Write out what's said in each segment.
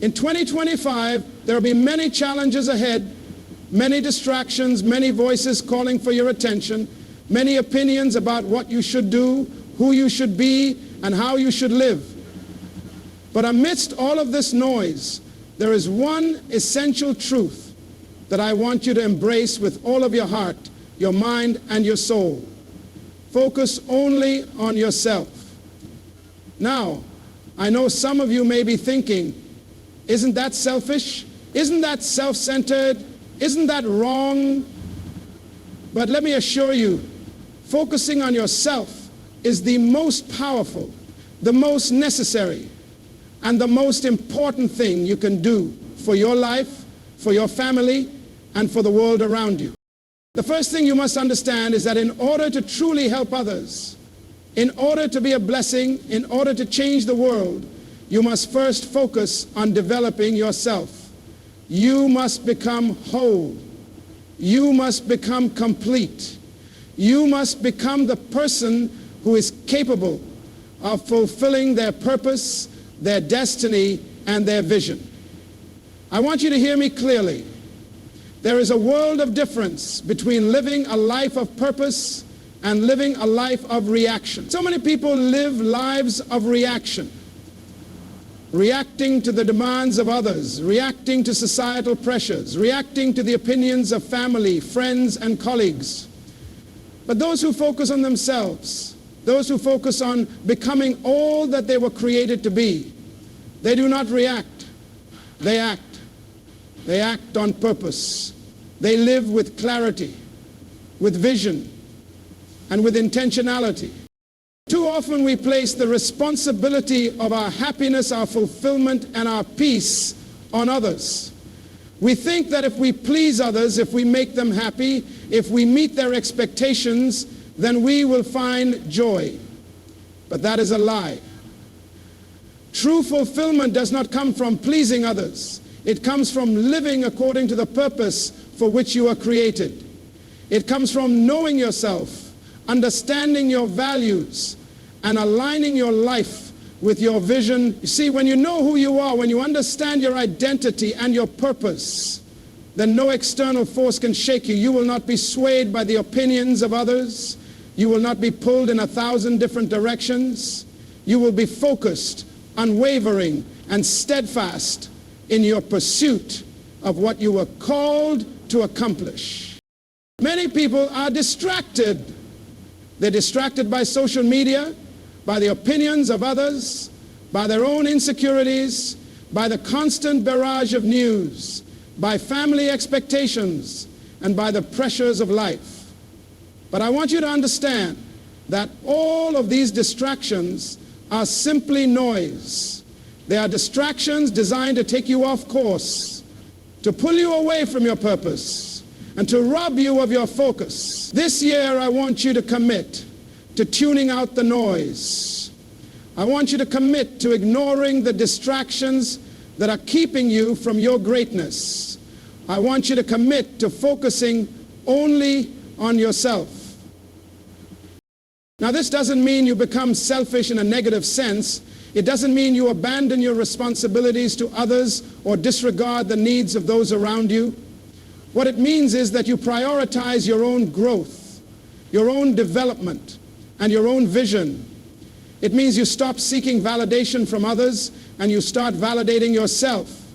In 2025, there will be many challenges ahead, many distractions, many voices calling for your attention, many opinions about what you should do, who you should be, and how you should live. But amidst all of this noise, there is one essential truth that I want you to embrace with all of your heart, your mind, and your soul. Focus only on yourself. Now, I know some of you may be thinking, isn't that selfish? Isn't that self-centered? Isn't that wrong? But let me assure you, focusing on yourself is the most powerful, the most necessary, and the most important thing you can do for your life, for your family, and for the world around you. The first thing you must understand is that in order to truly help others, in order to be a blessing, in order to change the world, you must first focus on developing yourself. You must become whole. You must become complete. You must become the person who is capable of fulfilling their purpose, their destiny, and their vision. I want you to hear me clearly. There is a world of difference between living a life of purpose and living a life of reaction. So many people live lives of reaction, reacting to the demands of others, reacting to societal pressures, reacting to the opinions of family, friends, and colleagues. But those who focus on themselves, those who focus on becoming all that they were created to be, they do not react, they act. They act on purpose. They live with clarity, with vision, and with intentionality. Too often we place the responsibility of our happiness, our fulfillment, and our peace on others. We think that if we please others, if we make them happy, if we meet their expectations, then we will find joy. But that is a lie. True fulfillment does not come from pleasing others. It comes from living according to the purpose for which you are created. It comes from knowing yourself, understanding your values, and aligning your life with your vision. You see, when you know who you are, when you understand your identity and your purpose, then no external force can shake you. You will not be swayed by the opinions of others. You will not be pulled in 1,000 different directions. You will be focused, unwavering, and steadfast in your pursuit of what you were called to accomplish. Many people are distracted. They're distracted by social media, by the opinions of others, by their own insecurities, by the constant barrage of news, by family expectations, and by the pressures of life. But I want you to understand that all of these distractions are simply noise. They are distractions designed to take you off course, to pull you away from your purpose, and to rob you of your focus. This year, I want you to commit to tuning out the noise. I want you to commit to ignoring the distractions that are keeping you from your greatness. I want you to commit to focusing only on yourself. Now, this doesn't mean you become selfish in a negative sense. It doesn't mean you abandon your responsibilities to others or disregard the needs of those around you. What it means is that you prioritize your own growth, your own development, and your own vision. It means you stop seeking validation from others and you start validating yourself.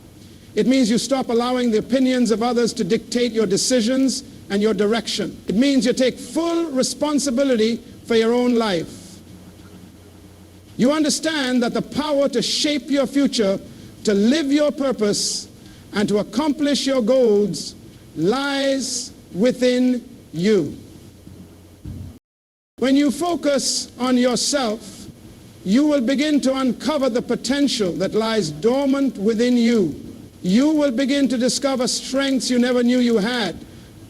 It means you stop allowing the opinions of others to dictate your decisions and your direction. It means you take full responsibility for your own life. You understand that the power to shape your future, to live your purpose, and to accomplish your goals lies within you. When you focus on yourself, you will begin to uncover the potential that lies dormant within you. You will begin to discover strengths you never knew you had,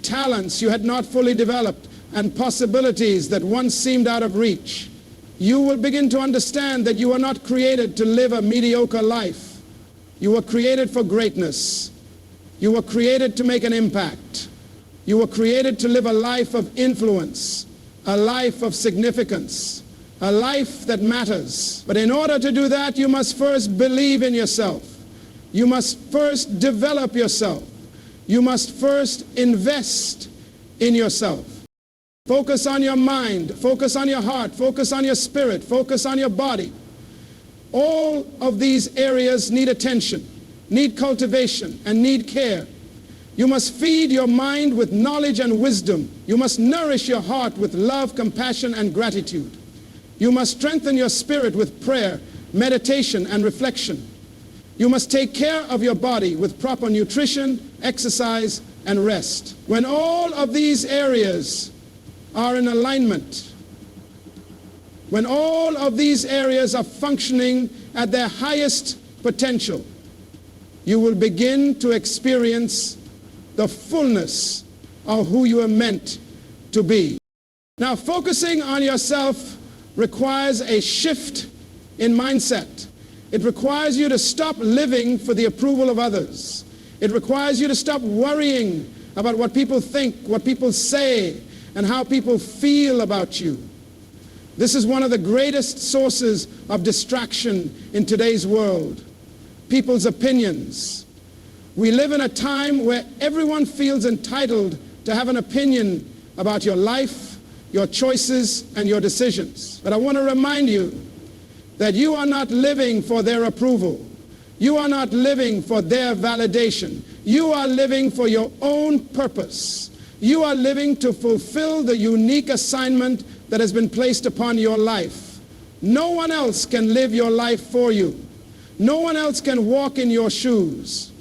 talents you had not fully developed, and possibilities that once seemed out of reach. You will begin to understand that you are not created to live a mediocre life. You were created for greatness. You were created to make an impact. You were created to live a life of influence, a life of significance, a life that matters. But in order to do that, you must first believe in yourself. You must first develop yourself. You must first invest in yourself. Focus on your mind, focus on your heart, focus on your spirit, focus on your body. All of these areas need attention, need cultivation, and need care. You must feed your mind with knowledge and wisdom. You must nourish your heart with love, compassion, and gratitude. You must strengthen your spirit with prayer, meditation, and reflection. You must take care of your body with proper nutrition, exercise, and rest. When all of these areas are in alignment, when all of these areas are functioning at their highest potential, you will begin to experience the fullness of who you are meant to be. Now, focusing on yourself requires a shift in mindset. It requires you to stop living for the approval of others. It requires you to stop worrying about what people think, what people say, and how people feel about you. This is one of the greatest sources of distraction in today's world. People's opinions. We live in a time where everyone feels entitled to have an opinion about your life, your choices, and your decisions. But I want to remind you that you are not living for their approval. You are not living for their validation. You are living for your own purpose. You are living to fulfill the unique assignment that has been placed upon your life. No one else can live your life for you. No one else can walk in your shoes.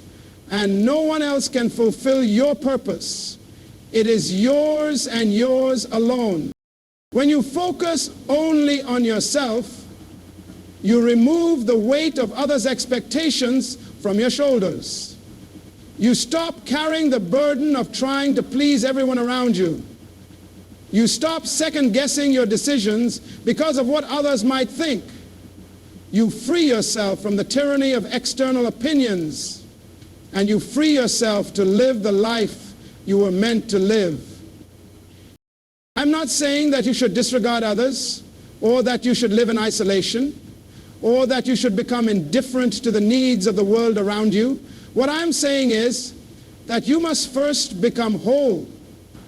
And no one else can fulfill your purpose. It is yours and yours alone. When you focus only on yourself, you remove the weight of others' expectations from your shoulders. You stop carrying the burden of trying to please everyone around you. You stop second-guessing your decisions because of what others might think. You free yourself from the tyranny of external opinions, and you free yourself to live the life you were meant to live. I'm not saying that you should disregard others, or that you should live in isolation, or that you should become indifferent to the needs of the world around you. What I'm saying is that you must first become whole,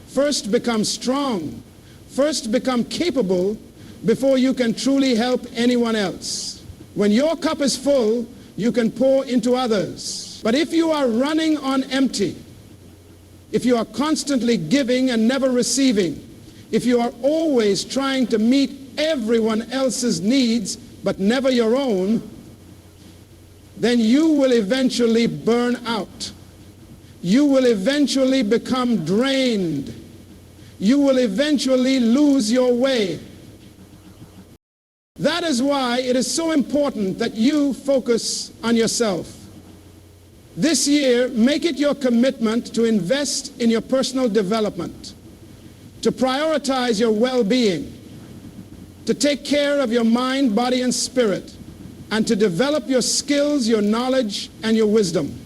first become strong, first become capable before you can truly help anyone else. When your cup is full, you can pour into others. But if you are running on empty, if you are constantly giving and never receiving, if you are always trying to meet everyone else's needs but never your own, then you will eventually burn out. You will eventually become drained. You will eventually lose your way. That is why it is so important that you focus on yourself. This year, make it your commitment to invest in your personal development, to prioritize your well-being, to take care of your mind, body, and spirit, and to develop your skills, your knowledge, and your wisdom.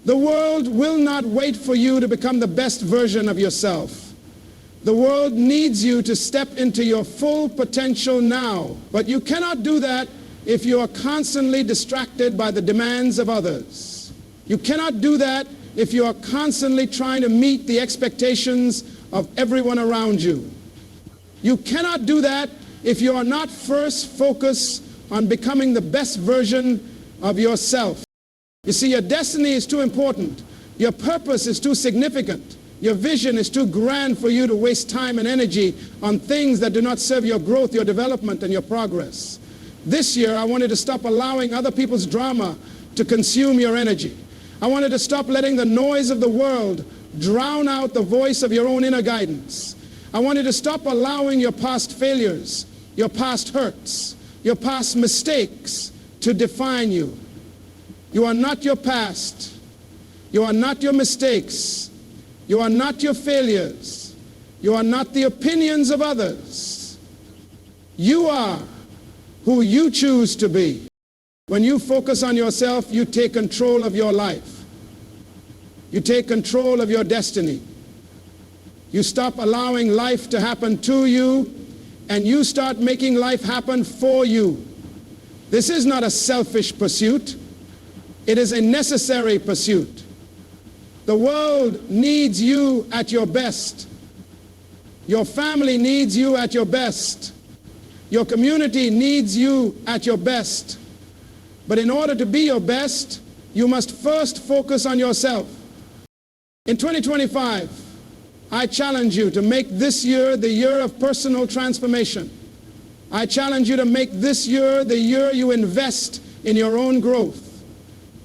The world will not wait for you to become the best version of yourself. The world needs you to step into your full potential now, but you cannot do that if you are constantly distracted by the demands of others. You cannot do that if you are constantly trying to meet the expectations of everyone around you. You cannot do that if you are not first focused on becoming the best version of yourself. You see, your destiny is too important. Your purpose is too significant. Your vision is too grand for you to waste time and energy on things that do not serve your growth, your development, and your progress. This year, I wanted to stop allowing other people's drama to consume your energy. I wanted to stop letting the noise of the world drown out the voice of your own inner guidance. I wanted to stop allowing your past failures, your past hurts, your past mistakes to define you. You are not your past. You are not your mistakes. You are not your failures. You are not the opinions of others. You are who you choose to be. When you focus on yourself, you take control of your life. You take control of your destiny. You stop allowing life to happen to you, and you start making life happen for you. This is not a selfish pursuit. It is a necessary pursuit. The world needs you at your best. Your family needs you at your best. Your community needs you at your best. But in order to be your best, you must first focus on yourself. In 2025, I challenge you to make this year the year of personal transformation. I challenge you to make this year the year you invest in your own growth.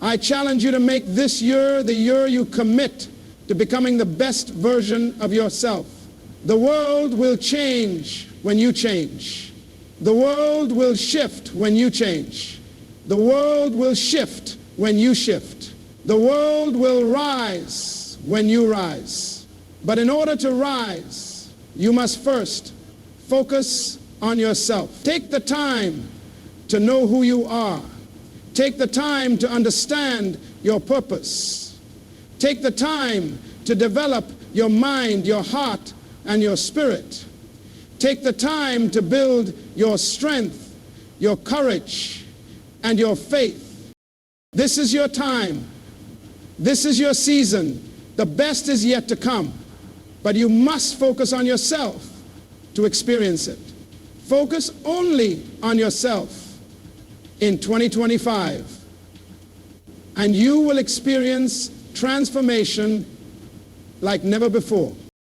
I challenge you to make this year the year you commit to becoming the best version of yourself. The world will change when you change. The world will shift when you change. The world will shift when you shift. The world will rise when you rise. But in order to rise, you must first focus on yourself. Take the time to know who you are. Take the time to understand your purpose. Take the time to develop your mind, your heart, and your spirit. Take the time to build your strength, your courage, and your faith. This is your time. This is your season. The best is yet to come. But you must focus on yourself to experience it. Focus only on yourself in 2025, and you will experience transformation like never before.